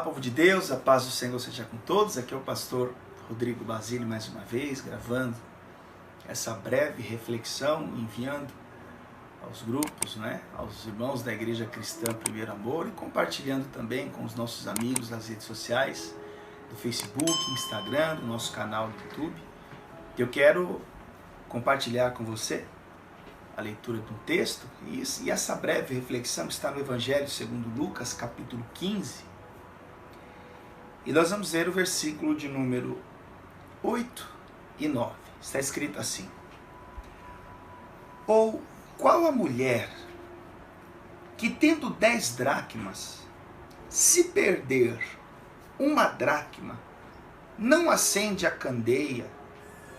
povo de Deus, a paz do Senhor seja com todos. Aqui é o pastor Rodrigo Basile mais uma vez, gravando essa breve reflexão, enviando aos grupos, aos irmãos da Igreja Cristã Primeiro Amor e compartilhando também com os nossos amigos nas redes sociais, do Facebook, Instagram, do nosso canal do YouTube. Eu quero compartilhar com você a leitura de um texto e essa breve reflexão está no Evangelho segundo Lucas, capítulo 15. E nós vamos ver o versículo de número 8 e 9. Está escrito assim: Ou qual a mulher que, tendo 10 dracmas, se perder uma dracma, não acende a candeia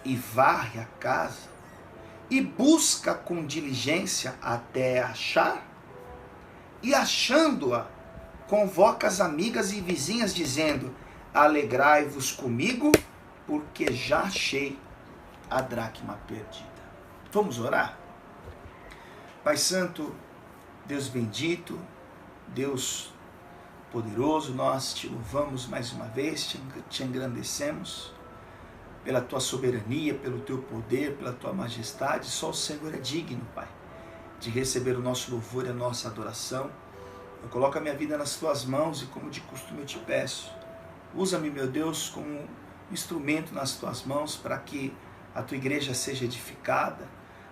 e varre a casa e busca com diligência até achar? E achando-a, convoca as amigas e vizinhas, dizendo: alegrai-vos comigo, porque já achei a dracma perdida. Vamos orar? Pai Santo, Deus bendito, Deus poderoso, nós te louvamos mais uma vez, te engrandecemos pela tua soberania, pelo teu poder, pela tua majestade. Só o Senhor é digno, Pai, de receber o nosso louvor e a nossa adoração. Eu coloco a minha vida nas tuas mãos e, como de costume, eu te peço, usa-me, meu Deus, como instrumento nas tuas mãos para que a tua igreja seja edificada,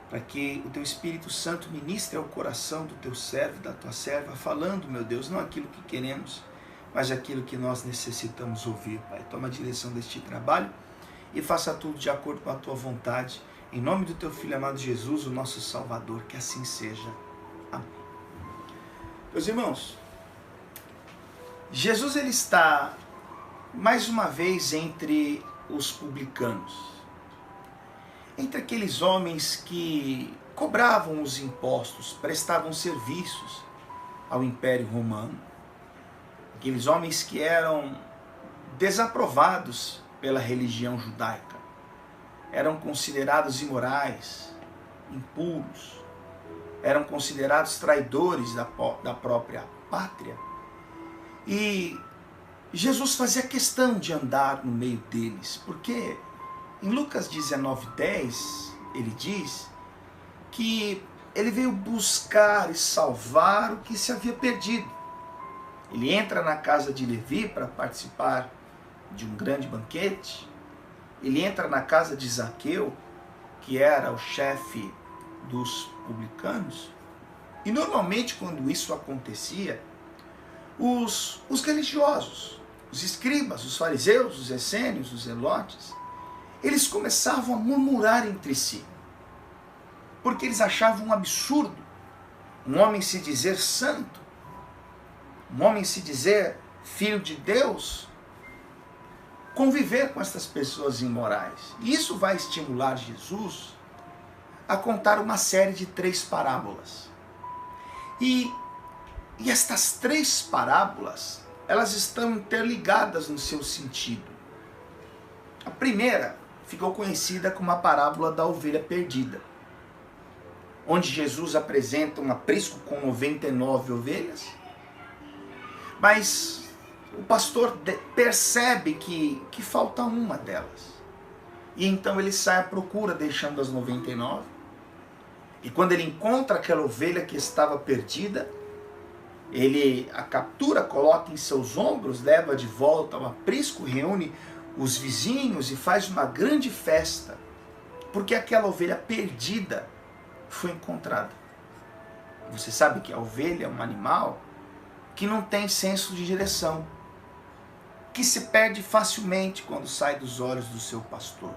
para que o teu Espírito Santo ministre ao coração do teu servo e da tua serva, falando, meu Deus, não aquilo que queremos, mas aquilo que nós necessitamos ouvir, Pai. Toma a direção deste trabalho e faça tudo de acordo com a tua vontade, em nome do teu Filho amado Jesus, o nosso Salvador, que assim seja. Amém. Meus irmãos, Jesus ele está mais uma vez entre os publicanos, entre aqueles homens que cobravam os impostos, prestavam serviços ao Império Romano, aqueles homens que eram desaprovados pela religião judaica, eram considerados imorais, impuros, eram considerados traidores da própria pátria. E Jesus fazia questão de andar no meio deles, porque em Lucas 19:10 ele diz que ele veio buscar e salvar o que se havia perdido. Ele entra na casa de Levi para participar de um grande banquete. Ele entra na casa de Zaqueu, que era o chefe dos publicanos. E normalmente, quando isso acontecia, os religiosos, os escribas, os fariseus, os essênios, os zelotes, eles começavam a murmurar entre si, porque eles achavam um absurdo um homem se dizer santo, um homem se dizer filho de Deus, conviver com essas pessoas imorais. E isso vai estimular Jesus a contar uma série de 3 parábolas. E estas 3 parábolas, elas estão interligadas no seu sentido. A primeira ficou conhecida como a parábola da ovelha perdida, onde Jesus apresenta um aprisco com 99 ovelhas, mas o pastor percebe que falta uma delas. E então ele sai à procura, deixando as 99. E quando ele encontra aquela ovelha que estava perdida, ele a captura, coloca em seus ombros, leva de volta ao aprisco, reúne os vizinhos e faz uma grande festa, porque aquela ovelha perdida foi encontrada. Você sabe que a ovelha é um animal que não tem senso de direção, que se perde facilmente quando sai dos olhos do seu pastor.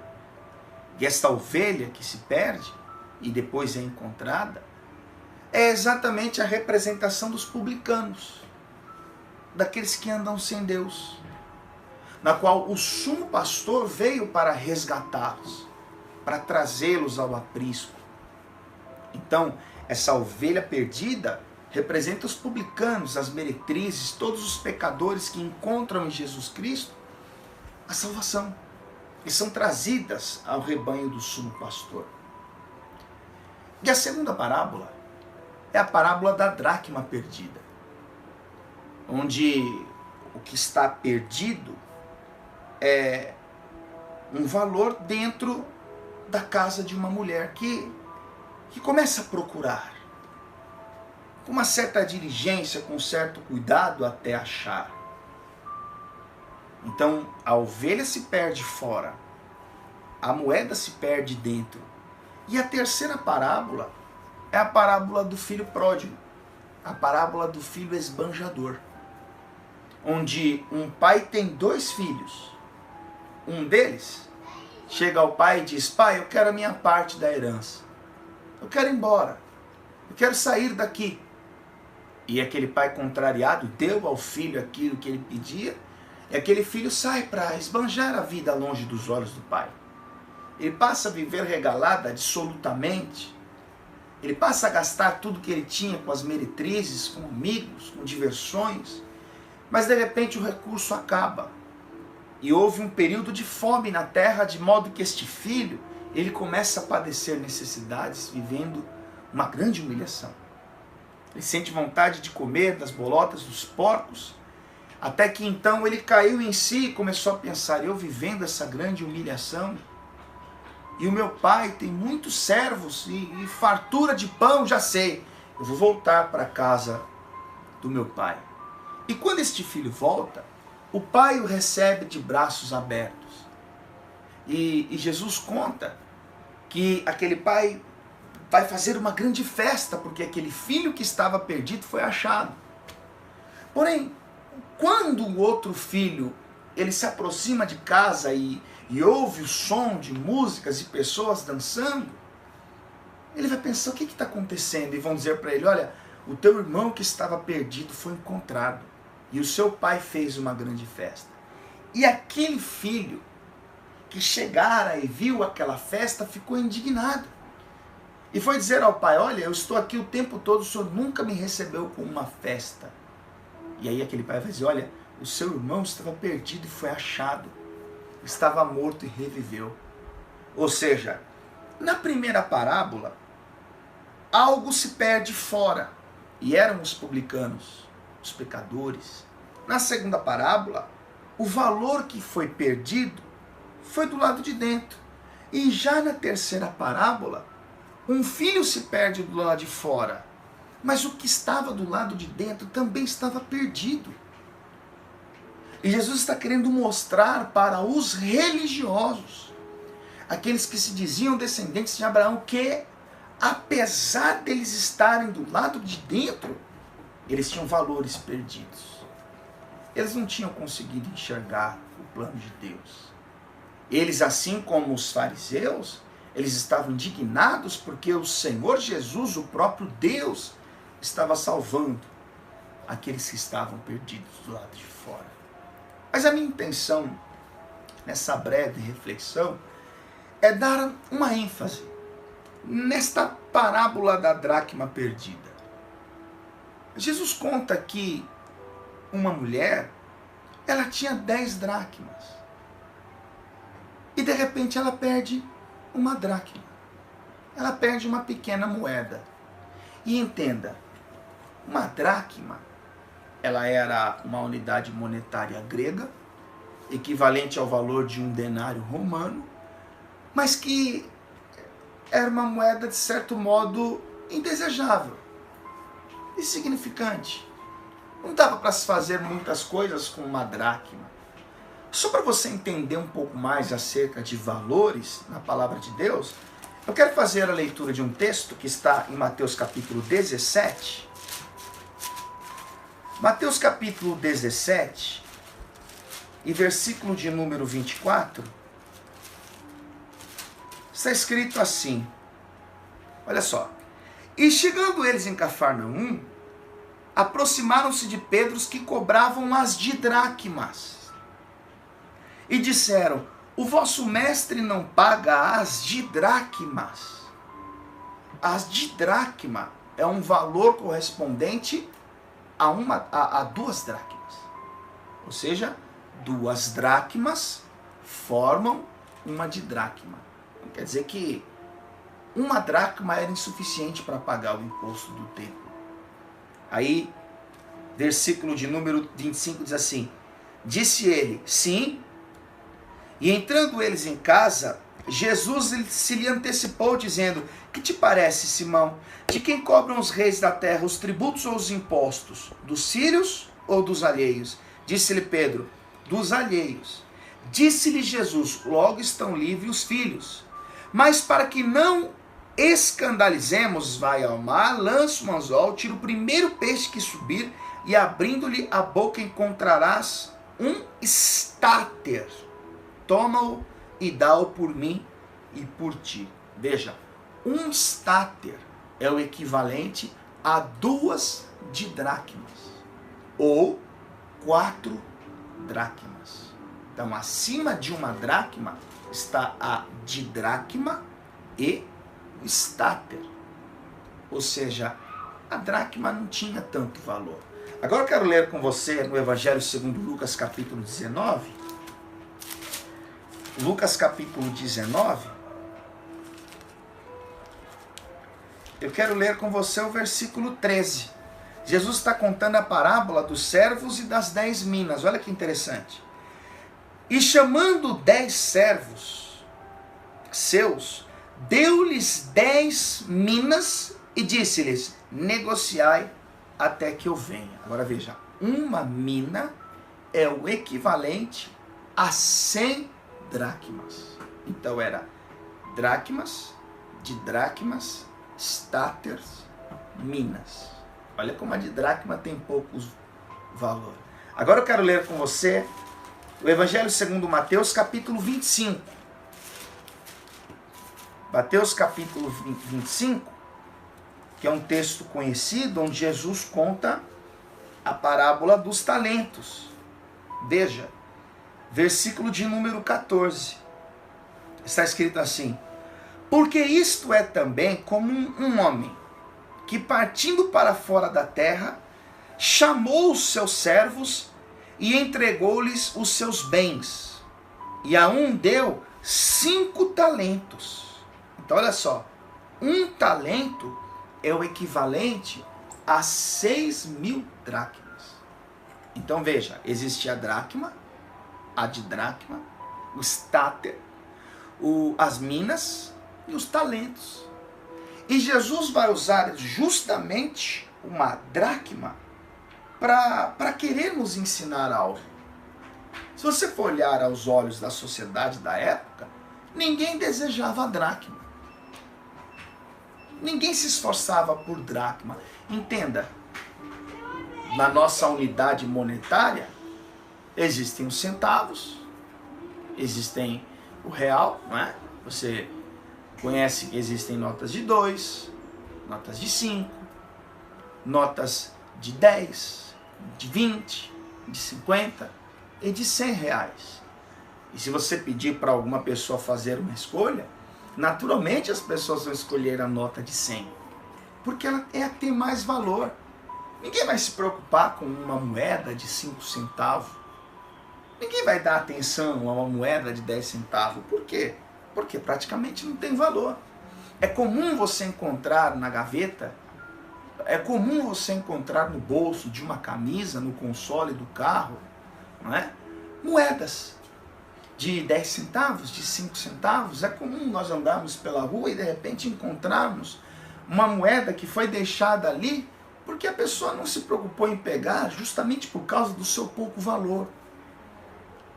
E esta ovelha que se perde e depois é encontrada é exatamente a representação dos publicanos, daqueles que andam sem Deus, na qual o sumo pastor veio para resgatá-los, para trazê-los ao aprisco. Então, essa ovelha perdida representa os publicanos, as meretrizes, todos os pecadores que encontram em Jesus Cristo a salvação e são trazidas ao rebanho do sumo pastor. E a segunda parábola é a parábola da dracma perdida, onde o que está perdido é um valor dentro da casa de uma mulher que começa a procurar, com uma certa diligência, com um certo cuidado até achar. Então, a ovelha se perde fora, a moeda se perde dentro. E a terceira parábola é a parábola do filho pródigo, a parábola do filho esbanjador, onde um pai tem 2 filhos. Um deles chega ao pai e diz: pai, eu quero a minha parte da herança. Eu quero ir embora. Eu quero sair daqui. E aquele pai contrariado deu ao filho aquilo que ele pedia. E aquele filho sai para esbanjar a vida longe dos olhos do pai. Ele passa a viver regalado absolutamente. Ele passa a gastar tudo que ele tinha com as meretrizes, com amigos, com diversões. Mas de repente o recurso acaba. E houve um período de fome na terra, de modo que este filho, ele começa a padecer necessidades, vivendo uma grande humilhação. Ele sente vontade de comer das bolotas dos porcos, até que então ele caiu em si e começou a pensar: eu vivendo essa grande humilhação, e o meu pai tem muitos servos e fartura de pão, já sei, eu vou voltar para a casa do meu pai. E quando este filho volta, o pai o recebe de braços abertos. E Jesus conta que aquele pai vai fazer uma grande festa, porque aquele filho que estava perdido foi achado. Porém, quando o outro filho ele se aproxima de casa e ouve o som de músicas e pessoas dançando, ele vai pensar: o que está acontecendo? E vão dizer para ele: olha, o teu irmão que estava perdido foi encontrado e o seu pai fez uma grande festa. E aquele filho que chegara e viu aquela festa ficou indignado e foi dizer ao pai: olha, eu estou aqui o tempo todo, o senhor nunca me recebeu com uma festa. E aí aquele pai vai dizer: olha, o seu irmão estava perdido e foi achado, estava morto e reviveu. Ou seja, na primeira parábola, algo se perde fora, e eram os publicanos, os pecadores. Na segunda parábola, o valor que foi perdido foi do lado de dentro. E já na terceira parábola, um filho se perde do lado de fora, mas o que estava do lado de dentro também estava perdido. E Jesus está querendo mostrar para os religiosos, aqueles que se diziam descendentes de Abraão, que apesar deles estarem do lado de dentro, eles tinham valores perdidos. Eles não tinham conseguido enxergar o plano de Deus. Eles, assim como os fariseus, eles estavam indignados porque o Senhor Jesus, o próprio Deus, estava salvando aqueles que estavam perdidos do lado de fora. Mas a minha intenção, nessa breve reflexão, é dar uma ênfase nesta parábola da dracma perdida. Jesus conta que uma mulher, ela tinha 10 dracmas. E de repente ela perde uma dracma. Ela perde uma pequena moeda. E entenda, uma dracma, ela era uma unidade monetária grega, equivalente ao valor de um denário romano, mas que era uma moeda, de certo modo, indesejável, insignificante. Não dava para se fazer muitas coisas com uma dracma. Só para você entender um pouco mais acerca de valores na palavra de Deus, eu quero fazer a leitura de um texto que está em Mateus capítulo 17. Mateus capítulo 17, e versículo de número 24, está escrito assim, olha só: e chegando eles em Cafarnaum, aproximaram-se de Pedro os que cobravam as didracmas, e disseram: o vosso mestre não paga as didracmas. As didracma é um valor correspondente a 2 dracmas. Ou seja, 2 dracmas formam uma didracma. Não quer dizer que uma dracma era insuficiente para pagar o imposto do templo. Aí, versículo de número 25 diz assim: Disse ele: sim. E entrando eles em casa, Jesus se lhe antecipou, dizendo: que te parece, Simão? De quem cobram os reis da terra os tributos ou os impostos? Dos sírios ou dos alheios? Disse-lhe Pedro: dos alheios. Disse-lhe Jesus: logo estão livres os filhos. Mas para que não escandalizemos, vai ao mar, lança um anzol, tira o primeiro peixe que subir, e abrindo-lhe a boca encontrarás um estáter. Toma-o e dá-o por mim e por ti. Veja, um estáter é o equivalente a 2 didracmas ou 4 dracmas. Então, acima de uma dracma está a didracma e o estáter. Ou seja, a dracma não tinha tanto valor. Agora eu quero ler com você no Evangelho segundo Lucas, capítulo 19. Lucas, capítulo 19. Eu quero ler com você o versículo 13. Jesus está contando a parábola dos servos e das 10 minas. Olha que interessante. E chamando 10 servos seus, deu-lhes 10 minas e disse-lhes: negociai até que eu venha. Agora veja, uma mina é o equivalente a 100 dracmas. Então era dracmas, didracmas, estáteres, minas. Olha como a didracma tem pouco valor. Agora eu quero ler com você o Evangelho segundo Mateus, capítulo 25. Mateus, capítulo 25, que é um texto conhecido, onde Jesus conta a parábola dos talentos. Veja, versículo de número 14. Está escrito assim: porque isto é também como um homem que, partindo para fora da terra, chamou os seus servos e entregou-lhes os seus bens. E a um deu 5 talentos. Então olha só, um talento é o equivalente a 6.000 dracmas. Então veja, existe a dracma, a didracma, o estáter, as minas e os talentos. E Jesus vai usar justamente uma dracma para querer nos ensinar algo. Se você for olhar aos olhos da sociedade da época, ninguém desejava a dracma. Ninguém se esforçava por dracma. Entenda, na nossa unidade monetária, existem os centavos, existem o real, não é? Você conhece que existem notas de 2, notas de 5, notas de 10, de 20, de 50 e de 100 reais. E se você pedir para alguma pessoa fazer uma escolha, naturalmente as pessoas vão escolher a nota de 100, porque ela é a que tem mais valor. Ninguém vai se preocupar com uma moeda de 5 centavos. Ninguém vai dar atenção a uma moeda de 10 centavos. Por quê? Porque praticamente não tem valor. É comum você encontrar na gaveta, é comum você encontrar no bolso de uma camisa, no console do carro, não é? Moedas de 10 centavos, de 5 centavos. É comum nós andarmos pela rua e de repente encontrarmos uma moeda que foi deixada ali porque a pessoa não se preocupou em pegar, justamente por causa do seu pouco valor,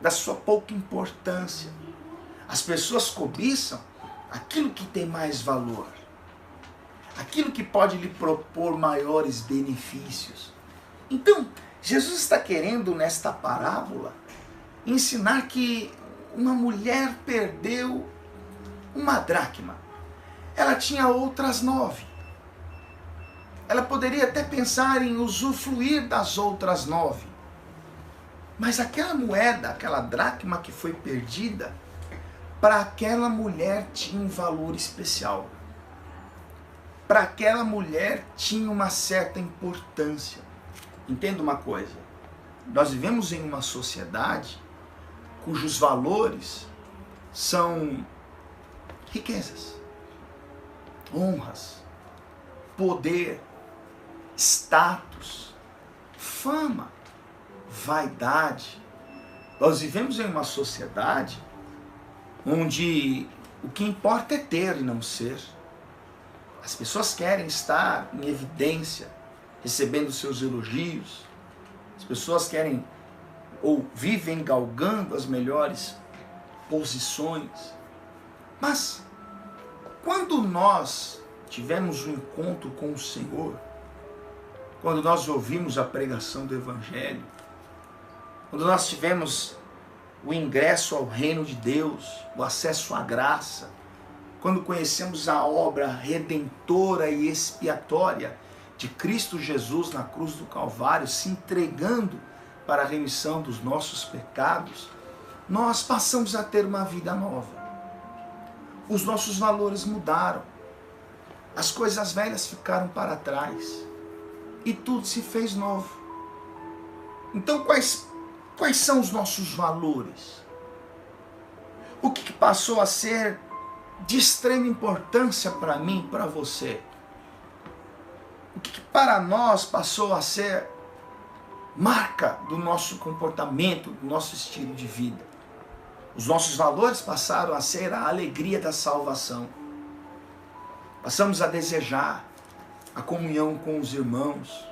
da sua pouca importância. As pessoas cobiçam aquilo que tem mais valor, aquilo que pode lhe propor maiores benefícios. Então, Jesus está querendo nesta parábola ensinar que uma mulher perdeu uma dracma. Ela tinha outras 9. Ela poderia até pensar em usufruir das outras 9. Mas aquela moeda, aquela dracma que foi perdida, para aquela mulher tinha um valor especial. Para aquela mulher tinha uma certa importância. Entenda uma coisa, nós vivemos em uma sociedade cujos valores são riquezas, honras, poder, status, fama, vaidade, Nós vivemos em uma sociedade onde o que importa é ter e não ser. As pessoas querem estar em evidência, recebendo seus elogios. As pessoas querem ou vivem galgando as melhores posições. Mas quando nós tivemos um encontro com o Senhor, quando nós ouvimos a pregação do Evangelho, quando nós tivemos o ingresso ao reino de Deus, o acesso à graça, quando conhecemos a obra redentora e expiatória de Cristo Jesus na cruz do Calvário, se entregando para a remissão dos nossos pecados, nós passamos a ter uma vida nova. Os nossos valores mudaram. As coisas velhas ficaram para trás. E tudo se fez novo. Então, quais são os nossos valores? O que passou a ser de extrema importância para mim, para você? O que para nós passou a ser marca do nosso comportamento, do nosso estilo de vida? Os nossos valores passaram a ser a alegria da salvação. Passamos a desejar a comunhão com os irmãos,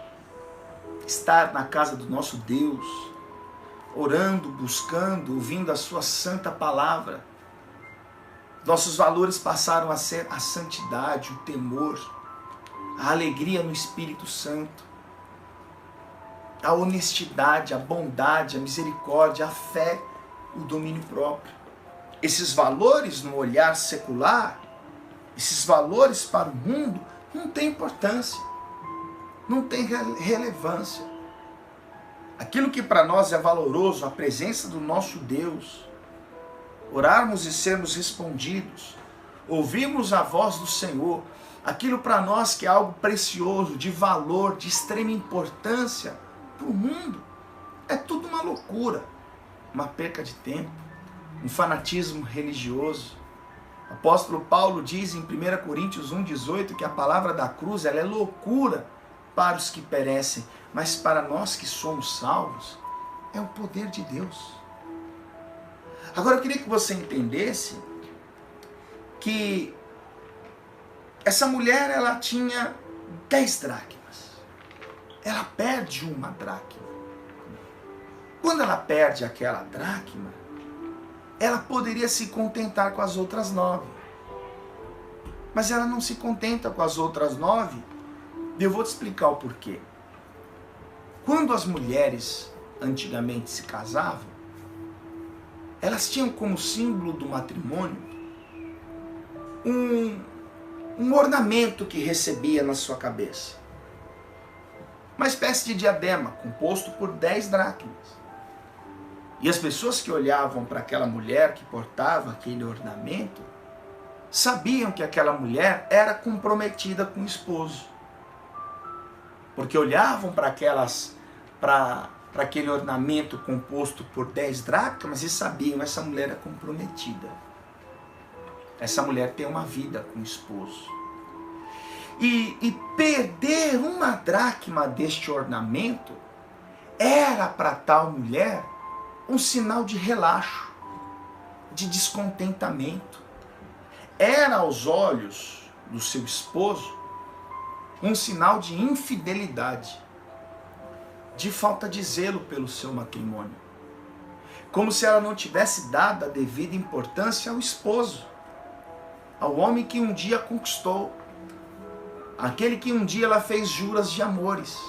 estar na casa do nosso Deus, orando, buscando, ouvindo a sua santa palavra. Nossos valores passaram a ser a santidade, o temor, a alegria no Espírito Santo, a honestidade, a bondade, a misericórdia, a fé, o domínio próprio. Esses valores no olhar secular, esses valores para o mundo, não tem importância, não tem relevância. Aquilo que para nós é valoroso, a presença do nosso Deus, orarmos e sermos respondidos, ouvirmos a voz do Senhor, aquilo para nós que é algo precioso, de valor, de extrema importância para o mundo, é tudo uma loucura, uma perca de tempo, um fanatismo religioso. O apóstolo Paulo diz em 1 Coríntios 1,18 que a palavra da cruz ela é loucura para os que perecem, mas para nós que somos salvos, é o poder de Deus. Agora eu queria que você entendesse que essa mulher ela tinha 10 dracmas. Ela perde uma dracma. Quando ela perde aquela dracma, ela poderia se contentar com as outras 9. Mas ela não se contenta com as outras 9. E eu vou te explicar o porquê. Quando as mulheres antigamente se casavam, elas tinham como símbolo do matrimônio um ornamento que recebia na sua cabeça. Uma espécie de diadema composto por 10 dracmas. E as pessoas que olhavam para aquela mulher que portava aquele ornamento, sabiam que aquela mulher era comprometida com o esposo. Porque olhavam para aquele ornamento composto por 10 dracmas e sabiam, essa mulher é comprometida. Essa mulher tem uma vida com o esposo. E perder uma dracma deste ornamento era para tal mulher um sinal de relaxo, de descontentamento. Era aos olhos do seu esposo um sinal de infidelidade, de falta de zelo pelo seu matrimônio. Como se ela não tivesse dado a devida importância ao esposo, ao homem que um dia conquistou, aquele que um dia ela fez juras de amores.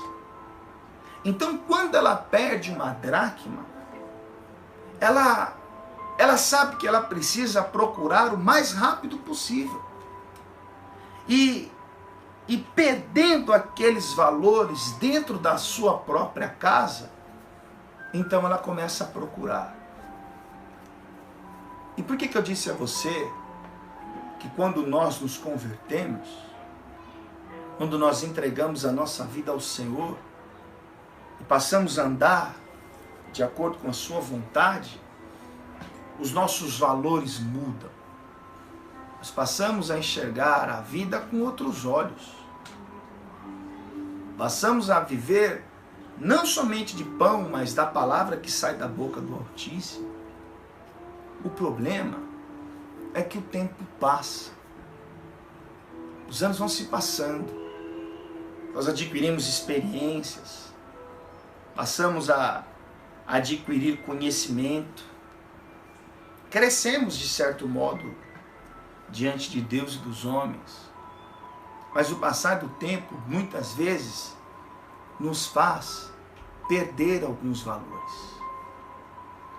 Então, quando ela perde uma dracma, ela sabe que ela precisa procurar o mais rápido possível. E perdendo aqueles valores dentro da sua própria casa, então ela começa a procurar. E por que eu disse a você que quando nós nos convertemos, quando nós entregamos a nossa vida ao Senhor e passamos a andar de acordo com a sua vontade, os nossos valores mudam. Nós passamos a enxergar a vida com outros olhos. Passamos a viver não somente de pão, mas da palavra que sai da boca do Altíssimo. O problema é que o tempo passa, os anos vão se passando, nós adquirimos experiências, passamos a adquirir conhecimento, crescemos de certo modo diante de Deus e dos homens, mas o passar do tempo muitas vezes nos faz perder alguns valores.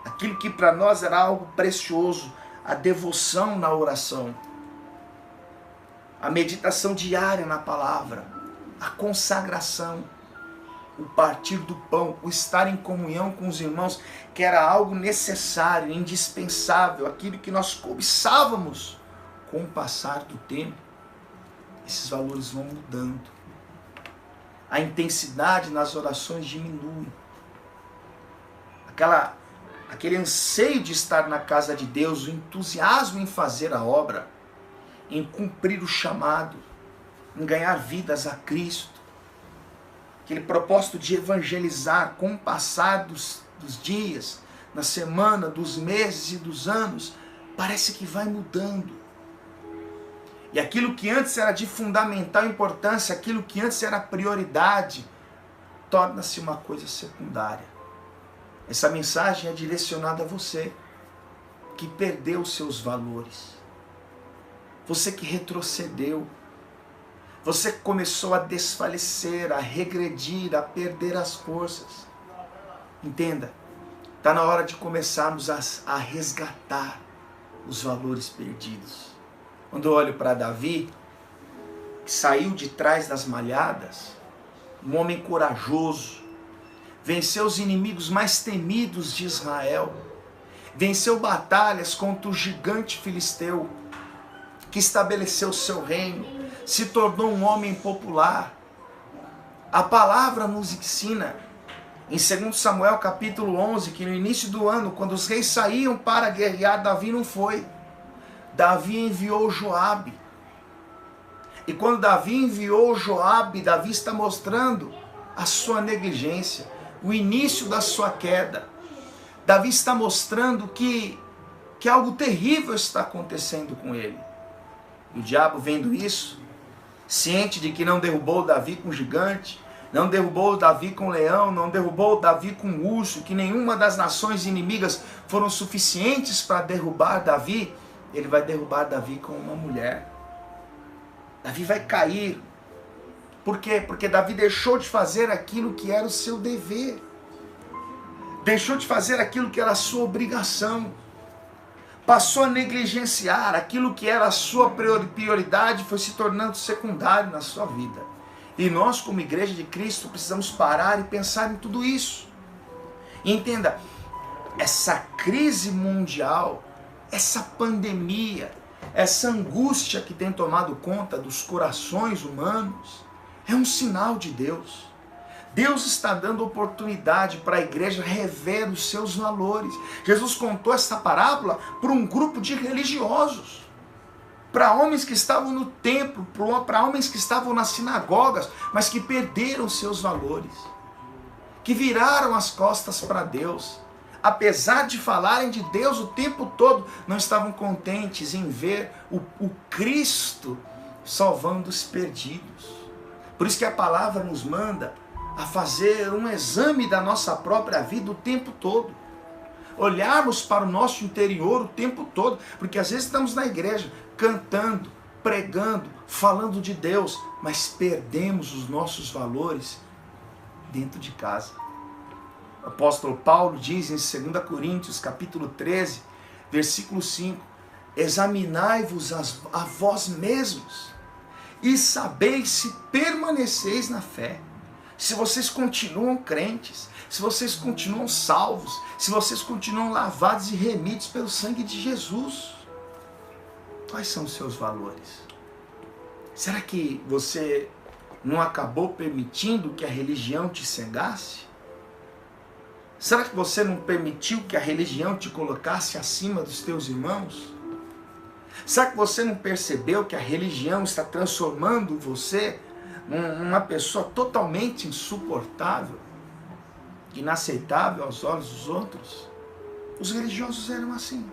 Aquilo que para nós era algo precioso, a devoção na oração, a meditação diária na palavra, a consagração, o partir do pão, o estar em comunhão com os irmãos, que era algo necessário, indispensável, aquilo que nós cobiçávamos. Com o passar do tempo, esses valores vão mudando. A intensidade nas orações diminui. Aquele anseio de estar na casa de Deus, o entusiasmo em fazer a obra, em cumprir o chamado, em ganhar vidas a Cristo, aquele propósito de evangelizar com o passar dos dias, na semana, dos meses e dos anos, parece que vai mudando. E aquilo que antes era de fundamental importância, aquilo que antes era prioridade, torna-se uma coisa secundária. Essa mensagem é direcionada a você, que perdeu os seus valores. Você que retrocedeu. Você que começou a desfalecer, a regredir, a perder as forças. Entenda, está na hora de começarmos a resgatar os valores perdidos. Quando eu olho para Davi, que saiu de trás das malhadas, um homem corajoso, venceu os inimigos mais temidos de Israel, venceu batalhas contra o gigante filisteu, que estabeleceu seu reino, se tornou um homem popular. A palavra nos ensina, em 2 Samuel capítulo 11, que no início do ano, quando os reis saíam para guerrear, Davi não foi. Davi enviou Joabe. E quando Davi enviou Joabe, Davi está mostrando a sua negligência, o início da sua queda. Davi está mostrando que algo terrível está acontecendo com ele. E o diabo, vendo isso, ciente de que não derrubou Davi com gigante, não derrubou Davi com leão, não derrubou Davi com urso, que nenhuma das nações inimigas foram suficientes para derrubar Davi, ele vai derrubar Davi com uma mulher. Davi vai cair. Por quê? Porque Davi deixou de fazer aquilo que era o seu dever. Deixou de fazer aquilo que era a sua obrigação. Passou a negligenciar aquilo que era a sua prioridade, foi se tornando secundário na sua vida. E nós, como Igreja de Cristo, precisamos parar e pensar em tudo isso. E entenda, essa crise mundial, essa pandemia, essa angústia que tem tomado conta dos corações humanos, é um sinal de Deus. Deus está dando oportunidade para a igreja rever os seus valores. Jesus contou essa parábola para um grupo de religiosos, para homens que estavam no templo, para homens que estavam nas sinagogas, mas que perderam seus valores, que viraram as costas para Deus. Apesar de falarem de Deus o tempo todo, não estavam contentes em ver o Cristo salvando os perdidos. Por isso que a palavra nos manda a fazer um exame da nossa própria vida o tempo todo. Olharmos para o nosso interior o tempo todo, porque às vezes estamos na igreja cantando, pregando, falando de Deus, mas perdemos os nossos valores dentro de casa. O apóstolo Paulo diz em 2 Coríntios capítulo 13, versículo 5, examinai-vos a vós mesmos e sabeis se permaneceis na fé. Se vocês continuam crentes, se vocês continuam salvos, se vocês continuam lavados e remidos pelo sangue de Jesus. Quais são os seus valores? Será que você não acabou permitindo que a religião te cegasse? Será que você não permitiu que a religião te colocasse acima dos teus irmãos? Será que você não percebeu que a religião está transformando você numa pessoa totalmente insuportável? inaceitável aos olhos dos outros. Os religiosos eram assim.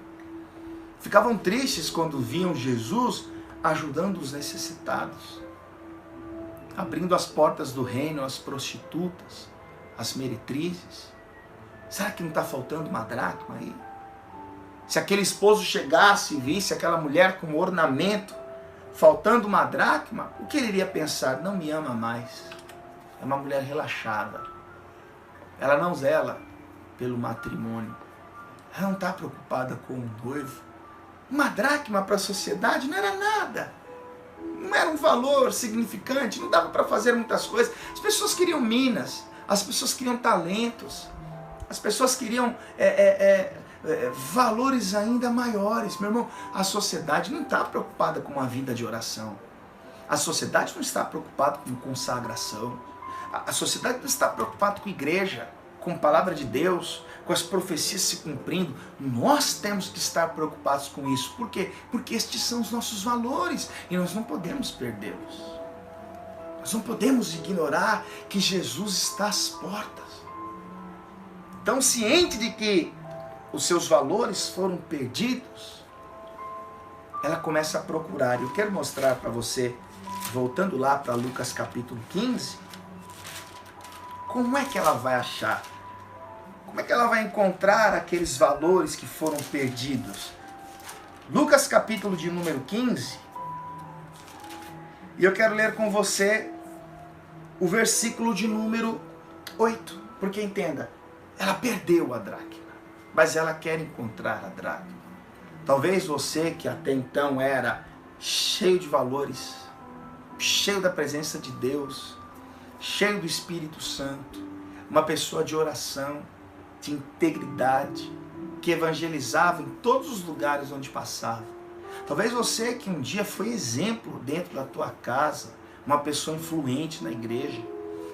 Ficavam tristes quando viam Jesus ajudando os necessitados, abrindo as portas do reino às prostitutas, às meretrizes. Será que não está faltando uma dracma aí? Se aquele esposo chegasse e visse aquela mulher com ornamento, faltando uma dracma, o que ele iria pensar? Não me ama mais. É uma mulher relaxada. Ela não zela pelo matrimônio. Ela não está preocupada com o noivo. Uma dracma para a sociedade não era nada. Não era um valor significante, não dava para fazer muitas coisas. As pessoas queriam minas, as pessoas queriam talentos, as pessoas queriam valores ainda maiores. Meu irmão, a sociedade não está preocupada com uma vida de oração. A sociedade não está preocupada com consagração. A sociedade não está preocupada com igreja, com a palavra de Deus, com as profecias se cumprindo. Nós temos que estar preocupados com isso. Por quê? Porque estes são os nossos valores e nós não podemos perdê-los. Nós não podemos ignorar que Jesus está às portas. Então, ciente de que os seus valores foram perdidos, ela começa a procurar. Eu quero mostrar para você, voltando lá para Lucas capítulo 15, como é que ela vai achar? Como é que ela vai encontrar aqueles valores que foram perdidos? Lucas capítulo de número 15, e eu quero ler com você o versículo de número 8, porque entenda, ela perdeu a dracma, mas ela quer encontrar a dracma. Talvez você que até então era cheio de valores, cheio da presença de Deus, cheio do Espírito Santo, uma pessoa de oração, de integridade, que evangelizava em todos os lugares onde passava. Talvez você que um dia foi exemplo dentro da tua casa, uma pessoa influente na igreja.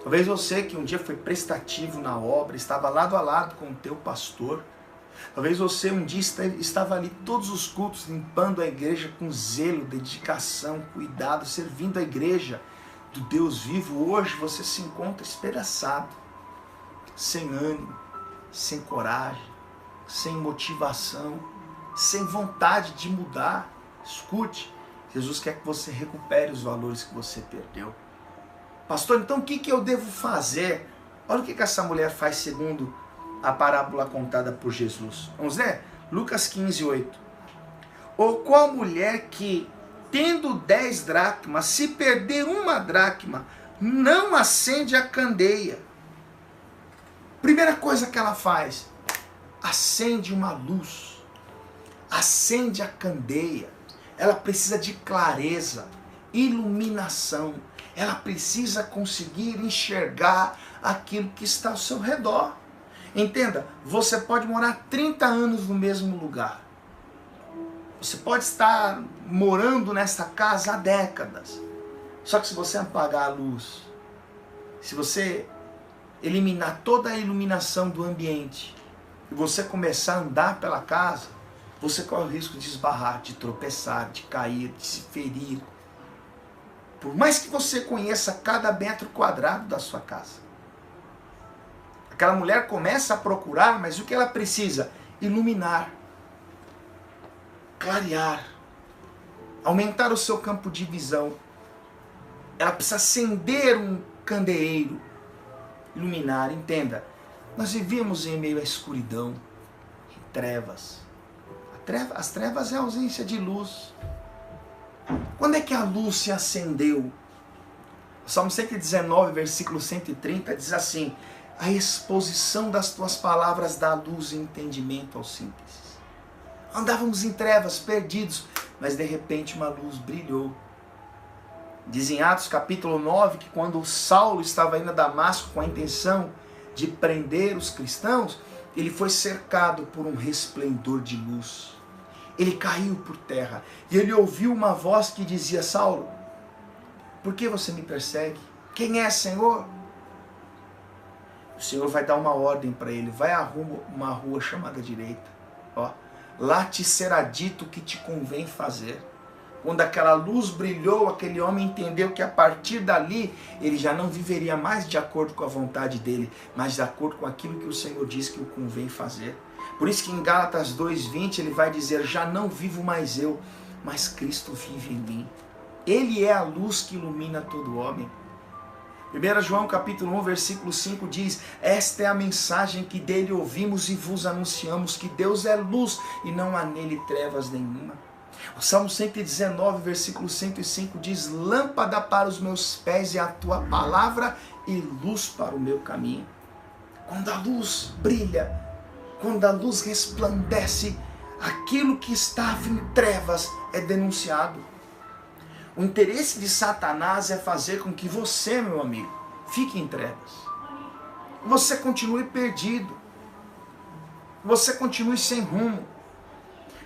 Talvez você que um dia foi prestativo na obra, estava lado a lado com o teu pastor. Talvez você um dia estava ali todos os cultos, limpando a igreja com zelo, dedicação, cuidado, servindo a igreja do Deus vivo. Hoje você se encontra espedaçado, sem ânimo, sem coragem, sem motivação, sem vontade de mudar. Escute, Jesus quer que você recupere os valores que você perdeu. Pastor, então o que eu devo fazer? Olha o que essa mulher faz segundo a parábola contada por Jesus. Vamos ler? Lucas 15, 8. Ou qual mulher que, tendo 10 dracmas, se perder uma dracma, não acende a candeia? Primeira coisa que ela faz, acende uma luz, acende a candeia. Ela precisa de clareza, iluminação. Ela precisa conseguir enxergar aquilo que está ao seu redor. Entenda, você pode morar 30 anos no mesmo lugar. Você pode estar morando nessa casa há décadas. Só que se você apagar a luz, se você eliminar toda a iluminação do ambiente e você começar a andar pela casa, você corre o risco de esbarrar, de tropeçar, de cair, de se ferir. Por mais que você conheça cada metro quadrado da sua casa. Aquela mulher começa a procurar, mas o que ela precisa? Iluminar, clarear, aumentar o seu campo de visão. Ela precisa acender um candeeiro, iluminar. Entenda, nós vivíamos em meio à escuridão, em trevas. As trevas é a ausência de luz. Quando é que a luz se acendeu? O Salmo 119, versículo 130 diz assim: a exposição das tuas palavras dá luz e entendimento aos simples. Andávamos em trevas, perdidos, mas de repente uma luz brilhou. Diz em Atos capítulo 9 que quando Saulo estava indo a Damasco com a intenção de prender os cristãos, ele foi cercado por um resplendor de luz. Ele caiu por terra e ele ouviu uma voz que dizia: Saulo, por que você me persegue? Quem é, Senhor? O Senhor vai dar uma ordem para ele: vai a uma rua chamada direita. Ó, lá te será dito o que te convém fazer. Quando aquela luz brilhou, aquele homem entendeu que a partir dali ele já não viveria mais de acordo com a vontade dele, mas de acordo com aquilo que o Senhor diz que o convém fazer. Por isso que em Gálatas 2:20 ele vai dizer: já não vivo mais eu, mas Cristo vive em mim. Ele é a luz que ilumina todo homem. 1 João capítulo 1, versículo 5 diz: esta é a mensagem que dele ouvimos e vos anunciamos, que Deus é luz e não há nele trevas nenhuma. O Salmo 119, versículo 105 diz: lâmpada para os meus pés é a tua palavra e luz para o meu caminho. Quando a luz brilha, quando a luz resplandece, aquilo que estava em trevas é denunciado. O interesse de Satanás é fazer com que você, meu amigo, fique em trevas. Você continue perdido. Você continue sem rumo.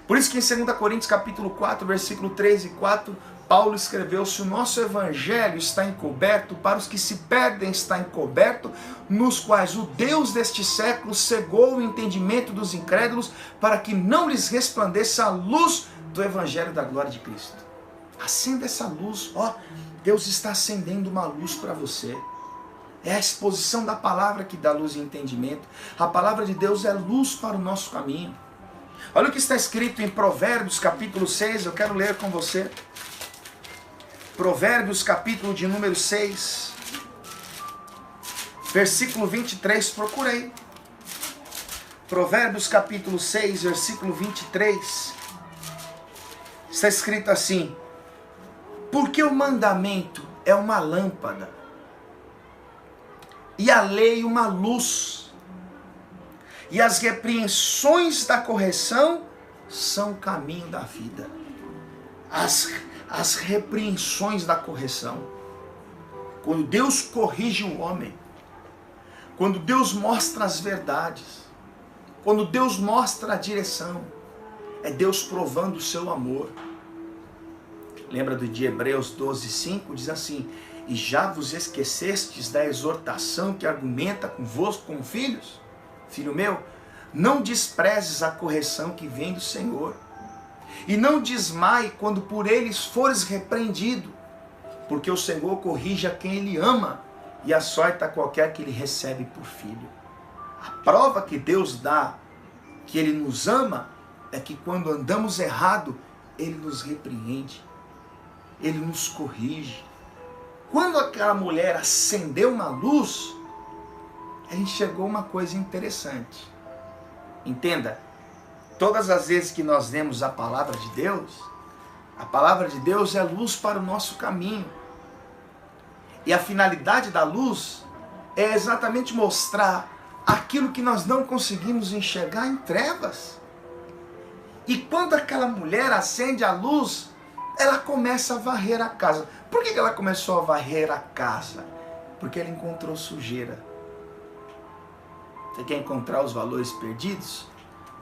Por isso que em 2 Coríntios capítulo 4, versículo 3 e 4, Paulo escreveu: se o nosso evangelho está encoberto, para os que se perdem está encoberto, nos quais o Deus deste século cegou o entendimento dos incrédulos, para que não lhes resplandeça a luz do evangelho da glória de Cristo. Acenda essa luz, ó, Deus está acendendo uma luz para você. É a exposição da palavra que dá luz e entendimento. A palavra de Deus é luz para o nosso caminho. Olha o que está escrito em Provérbios capítulo 6, eu quero ler com você. Provérbios capítulo de número 6, versículo 23, procurei. Provérbios capítulo 6, versículo 23, está escrito assim: porque o mandamento é uma lâmpada, e a lei uma luz, e as repreensões da correção são o caminho da vida. As repreensões da correção, quando Deus corrige o homem, quando Deus mostra as verdades, quando Deus mostra a direção, é Deus provando o seu amor. Lembra de Hebreus 12:5? Diz assim: e já vos esquecestes da exortação que argumenta convosco como filhos? Filho meu, não desprezes a correção que vem do Senhor, e não desmaie quando por eles fores repreendido, porque o Senhor corrige a quem Ele ama, e açoita qualquer que Ele recebe por filho. A prova que Deus dá que Ele nos ama é que quando andamos errado, Ele nos repreende, Ele nos corrige. Quando aquela mulher acendeu uma luz, ela enxergou uma coisa interessante. Entenda, todas as vezes que nós lemos a palavra de Deus é luz para o nosso caminho. E a finalidade da luz é exatamente mostrar aquilo que nós não conseguimos enxergar em trevas. E quando aquela mulher acende a luz, ela começa a varrer a casa. Por que ela começou a varrer a casa? Porque ela encontrou sujeira. Você quer encontrar os valores perdidos?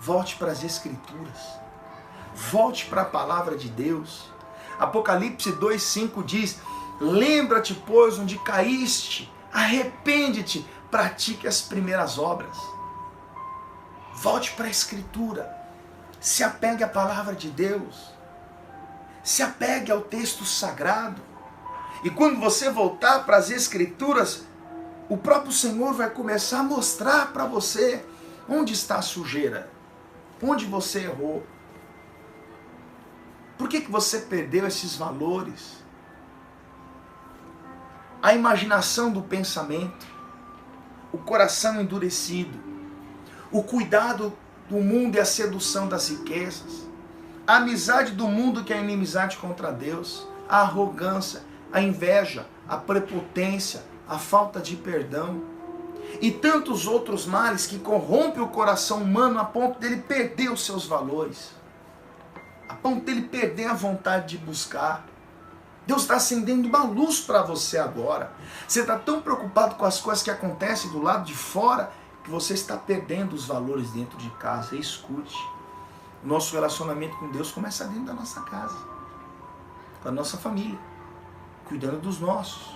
Volte para as Escrituras. Volte para a palavra de Deus. Apocalipse 2:5 diz: lembra-te, pois, onde caíste, arrepende-te, pratique as primeiras obras. Volte para a Escritura. Se apegue à palavra de Deus. Se apegue ao texto sagrado. E quando você voltar para as Escrituras, o próprio Senhor vai começar a mostrar para você onde está a sujeira, onde você errou. Por que você perdeu esses valores? A imaginação do pensamento, o coração endurecido, o cuidado do mundo e a sedução das riquezas, a amizade do mundo que é a inimizade contra Deus, a arrogância, a inveja, a prepotência, a falta de perdão e tantos outros males que corrompem o coração humano a ponto dele perder os seus valores, a ponto dele perder a vontade de buscar. Deus está acendendo uma luz para você agora. Você está tão preocupado com as coisas que acontecem do lado de fora que você está perdendo os valores dentro de casa. Escute, o nosso relacionamento com Deus começa dentro da nossa casa, com a nossa família, cuidando dos nossos.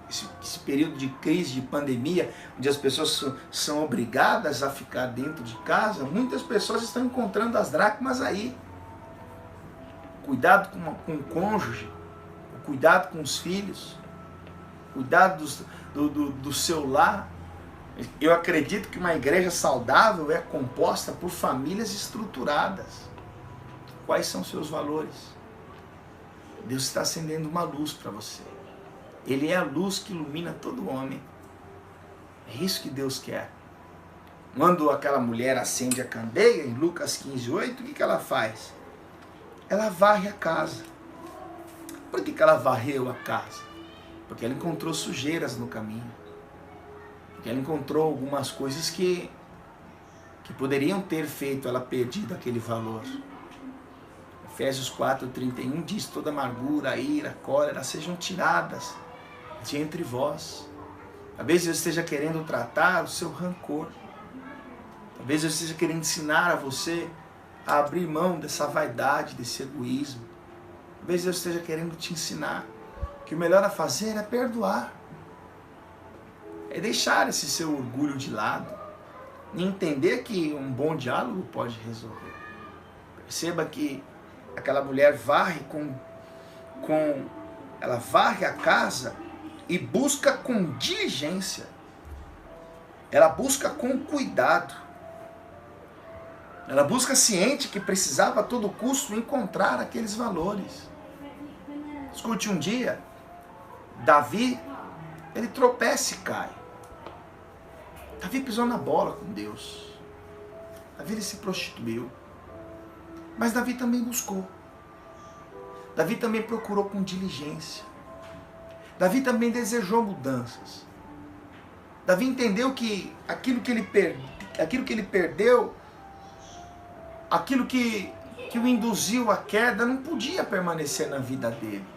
Esse período de crise, de pandemia, onde as pessoas são obrigadas a ficar dentro de casa, muitas pessoas estão encontrando as dracmas aí. cuidado com o cônjuge, o cuidado com os filhos, cuidado do seu lar. Eu acredito que uma igreja saudável é composta por famílias estruturadas. Quais são seus valores? Deus está acendendo uma luz para você. Ele é a luz que ilumina todo homem. É isso que Deus quer. Quando aquela mulher acende a candeia, em Lucas 15:8, o que ela faz? Ela varre a casa. Por que ela varreu a casa? Porque ela encontrou sujeiras no caminho. Porque ela encontrou algumas coisas que poderiam ter feito ela perder aquele valor. Efésios 4:31 diz: toda amargura, ira, cólera sejam tiradas de entre vós. Talvez eu esteja querendo tratar o seu rancor. Talvez eu esteja querendo ensinar a você a abrir mão dessa vaidade, desse egoísmo. Talvez eu esteja querendo te ensinar que o melhor a fazer é perdoar. É deixar esse seu orgulho de lado e entender que um bom diálogo pode resolver. Perceba que aquela mulher varre ela varre a casa e busca com diligência. Ela busca com cuidado. Ela busca ciente que precisava a todo custo encontrar aqueles valores. Escute, um dia, Davi, ele tropeça e cai. Davi pisou na bola com Deus. Davi, ele se prostituiu. Mas Davi também buscou. Davi também procurou com diligência. Davi também desejou mudanças. Davi entendeu que aquilo que ele perdeu, aquilo que o induziu à queda, não podia permanecer na vida dele.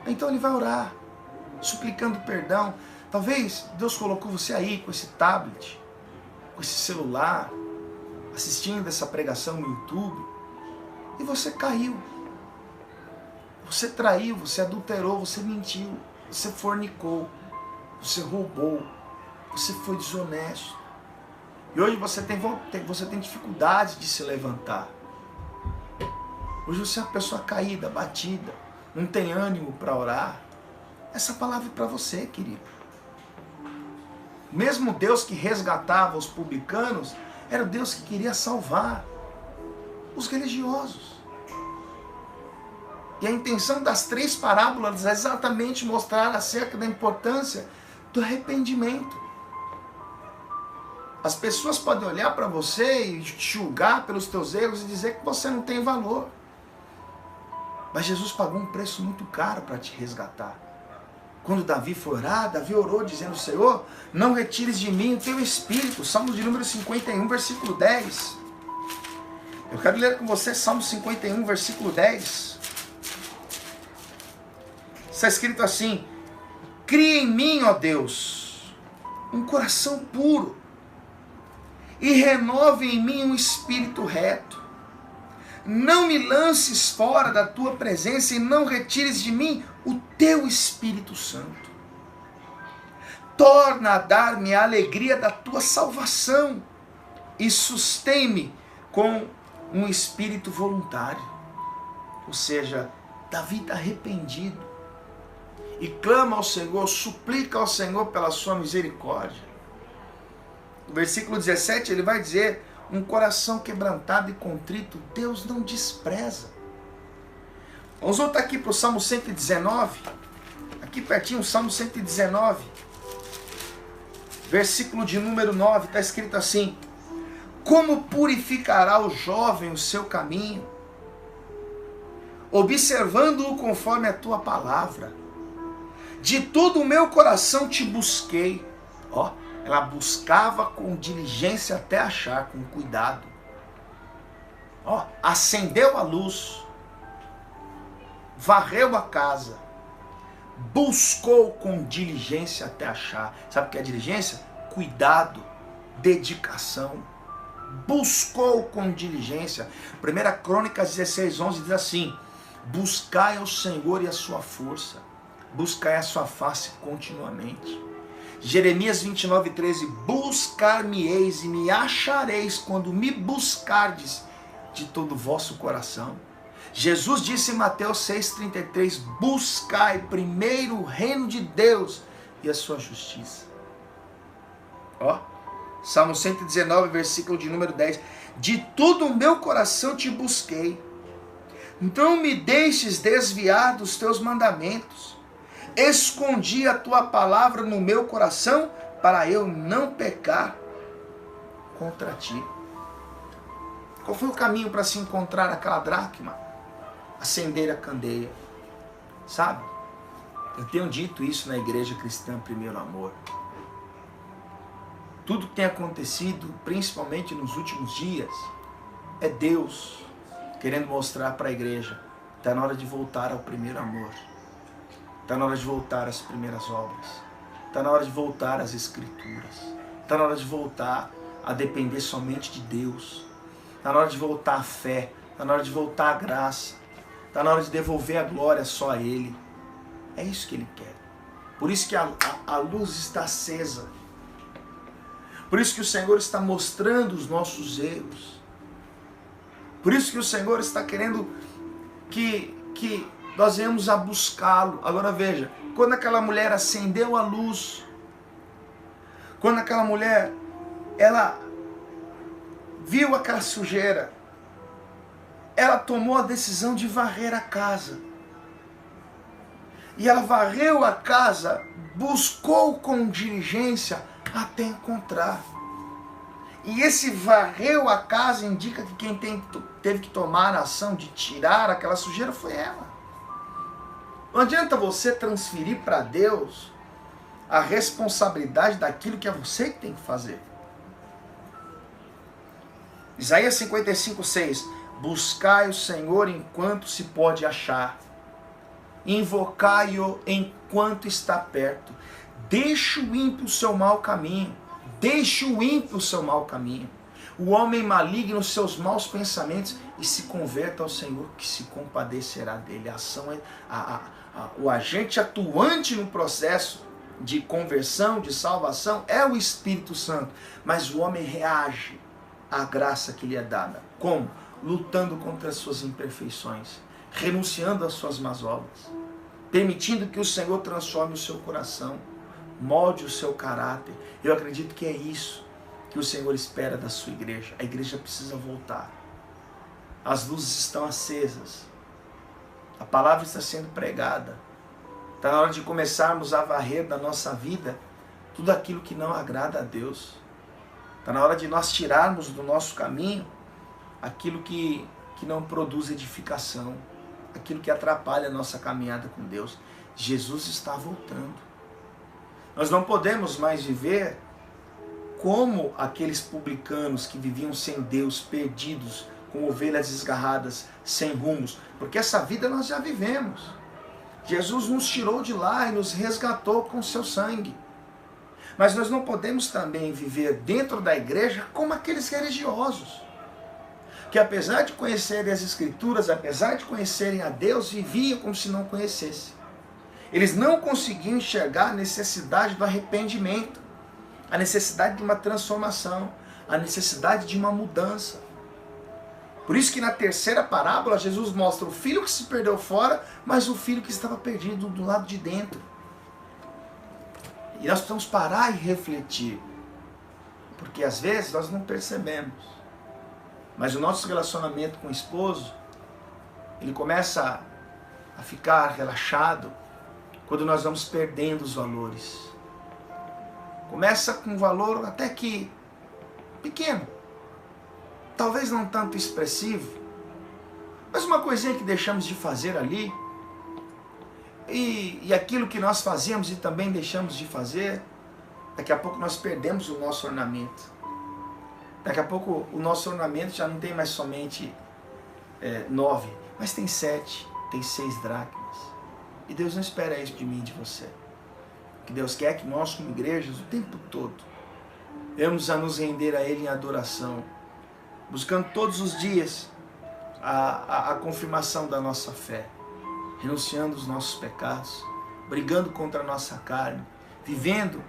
Então ele vai orar, suplicando perdão. Talvez Deus colocou você aí com esse tablet, com esse celular, assistindo essa pregação no YouTube, e você caiu. Você traiu, você adulterou, você mentiu, você fornicou, você roubou, você foi desonesto. E hoje você tem dificuldade de se levantar. Hoje você é uma pessoa caída, batida, não tem ânimo para orar. Essa palavra é para você, querido. Mesmo Deus que resgatava os publicanos, era o Deus que queria salvar os religiosos. E a intenção das 3 parábolas é exatamente mostrar acerca da importância do arrependimento. As pessoas podem olhar para você e te julgar pelos teus erros e dizer que você não tem valor. Mas Jesus pagou um preço muito caro para te resgatar. Quando Davi foi orar, Davi orou dizendo: Senhor, não retires de mim o teu espírito. Salmo de número 51, versículo 10. Eu quero ler com você Salmo 51, versículo 10. Está escrito assim: cria em mim, ó Deus, um coração puro e renove em mim um espírito reto. Não me lances fora da tua presença e não retires de mim o teu Espírito Santo. Torna a dar-me a alegria da tua salvação e sustém-me com um espírito voluntário. Ou seja, Davi está arrependido e clama ao Senhor, suplica ao Senhor pela sua misericórdia. No versículo 17 ele vai dizer: um coração quebrantado e contrito Deus não despreza. Vamos voltar aqui para o Salmo 119, aqui pertinho, o Salmo 119, versículo de número 9, está escrito assim: como purificará o jovem o seu caminho, observando-o conforme a tua palavra. De todo o meu coração te busquei. Ó, ela buscava com diligência até achar, com cuidado. Ó, acendeu a luz, varreu a casa, buscou com diligência até achar. Sabe o que é diligência? Cuidado, dedicação. Buscou com diligência. 1 Crônicas 16:11 diz assim: buscai ao Senhor e a sua força, buscai a sua face continuamente. Jeremias 29:13, buscar-me-eis e me achareis quando me buscardes de todo o vosso coração. Jesus disse em Mateus 6,33, buscai primeiro o reino de Deus e a sua justiça. Ó, Salmo 119, versículo de número 10, de todo o meu coração te busquei, não me deixes desviar dos teus mandamentos, escondi a tua palavra no meu coração, para eu não pecar contra ti. Qual foi o caminho para se encontrar aquela dracma? Acender a candeia. Sabe? Eu tenho dito isso na Igreja Cristã Primeiro Amor. Tudo que tem acontecido, principalmente nos últimos dias, é Deus querendo mostrar para a igreja: está na hora de voltar ao primeiro amor. Está na hora de voltar às primeiras obras. Está na hora de voltar às Escrituras. Está na hora de voltar a depender somente de Deus. Está na hora de voltar à fé. Está na hora de voltar à graça. Está na hora de devolver a glória só a Ele. É isso que Ele quer. Por isso que a luz está acesa. Por isso que o Senhor está mostrando os nossos erros. Por isso que o Senhor está querendo que nós venhamos a buscá-lo. Agora veja, quando aquela mulher acendeu a luz, quando aquela mulher, ela viu aquela sujeira, ela tomou a decisão de varrer a casa. E ela varreu a casa, buscou com diligência até encontrar. E esse varreu a casa indica que quem teve que tomar a ação de tirar aquela sujeira foi ela. Não adianta você transferir para Deus a responsabilidade daquilo que é você que tem que fazer. Isaías 55:6, buscai o Senhor enquanto se pode achar, invocai-o enquanto está perto. Deixe o ímpio o seu mau caminho. Deixe o ímpio o seu mau caminho. O homem maligno os seus maus pensamentos e se converta ao Senhor, que se compadecerá dele. A ação o agente atuante no processo de conversão, de salvação, é o Espírito Santo. Mas o homem reage à graça que lhe é dada. Como? Lutando contra as suas imperfeições, renunciando às suas más obras, permitindo que o Senhor transforme o seu coração, molde o seu caráter. Eu acredito que é isso que o Senhor espera da sua igreja. A igreja precisa voltar. As luzes estão acesas. A palavra está sendo pregada. Está na hora de começarmos a varrer da nossa vida tudo aquilo que não agrada a Deus. Está na hora de nós tirarmos do nosso caminho aquilo que não produz edificação, aquilo que atrapalha a nossa caminhada com Deus. Jesus está voltando. Nós não podemos mais viver como aqueles publicanos que viviam sem Deus, perdidos, com ovelhas desgarradas, sem rumos, porque essa vida nós já vivemos. Jesus nos tirou de lá e nos resgatou com seu sangue. Mas nós não podemos também viver dentro da igreja como aqueles religiosos, que apesar de conhecerem as Escrituras, apesar de conhecerem a Deus, viviam como se não conhecessem. Eles não conseguiam enxergar a necessidade do arrependimento, a necessidade de uma transformação, a necessidade de uma mudança. Por isso que na terceira parábola, Jesus mostra o filho que se perdeu fora, mas o filho que estava perdido do lado de dentro. E nós precisamos parar e refletir, porque às vezes nós não percebemos, mas o nosso relacionamento com o esposo, ele começa a ficar relaxado quando nós vamos perdendo os valores. Começa com um valor até que pequeno, talvez não tanto expressivo, mas uma coisinha que deixamos de fazer ali, e aquilo que nós fazemos e também deixamos de fazer, daqui a pouco nós perdemos o nosso ornamento. Daqui a pouco o nosso ornamento já não tem mais somente 9, mas tem 7, tem 6 dracmas. E Deus não espera isso de mim e de você. O que Deus quer é que nós, como igrejas, o tempo todo, venhamos a nos render a Ele em adoração, buscando todos os dias a confirmação da nossa fé, renunciando os nossos pecados, brigando contra a nossa carne, vivendo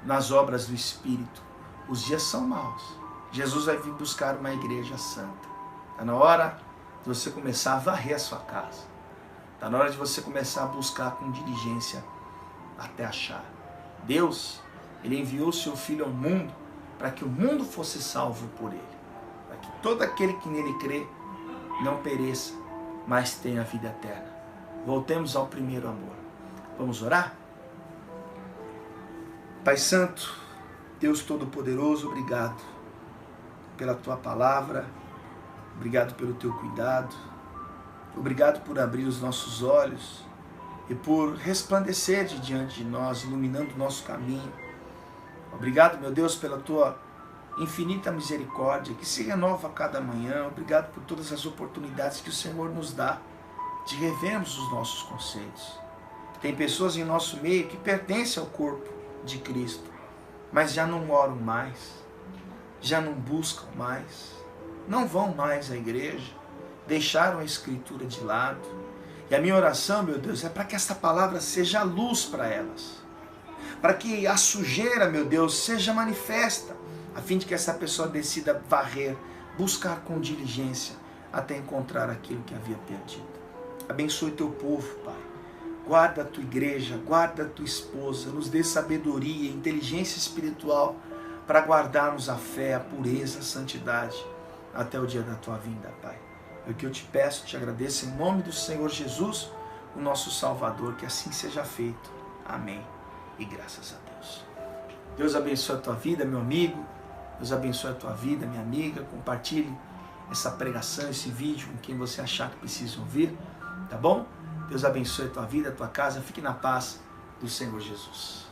nas obras do Espírito. Os dias são maus. Jesus vai vir buscar uma igreja santa. Está na hora de você começar a varrer a sua casa. Está na hora de você começar a buscar com diligência até achar. Deus, Ele enviou o seu Filho ao mundo para que o mundo fosse salvo por Ele. Para que todo aquele que nele crê não pereça, mas tenha a vida eterna. Voltemos ao primeiro amor. Vamos orar? Pai Santo, Deus Todo-Poderoso, obrigado pela Tua palavra, obrigado pelo Teu cuidado, obrigado por abrir os nossos olhos e por resplandecer de diante de nós, iluminando o nosso caminho. Obrigado, meu Deus, pela Tua infinita misericórdia que se renova a cada manhã. Obrigado por todas as oportunidades que o Senhor nos dá de revermos os nossos conceitos. Tem pessoas em nosso meio que pertencem ao corpo de Cristo, mas já não oram mais, já não buscam mais, não vão mais à igreja, deixaram a Escritura de lado. E a minha oração, meu Deus, é para que esta palavra seja luz para elas, para que a sujeira, meu Deus, seja manifesta, a fim de que essa pessoa decida varrer, buscar com diligência, até encontrar aquilo que havia perdido. Abençoe teu povo, Pai. Guarda a tua igreja, guarda a tua esposa, nos dê sabedoria, inteligência espiritual para guardarmos a fé, a pureza, a santidade até o dia da tua vinda, Pai. É o que eu te peço, te agradeço em nome do Senhor Jesus, o nosso Salvador, que assim seja feito. Amém. E graças a Deus. Deus abençoe a tua vida, meu amigo. Deus abençoe a tua vida, minha amiga. Compartilhe essa pregação, esse vídeo com quem você achar que precisa ouvir, tá bom? Deus abençoe a tua vida, a tua casa. Fique na paz do Senhor Jesus.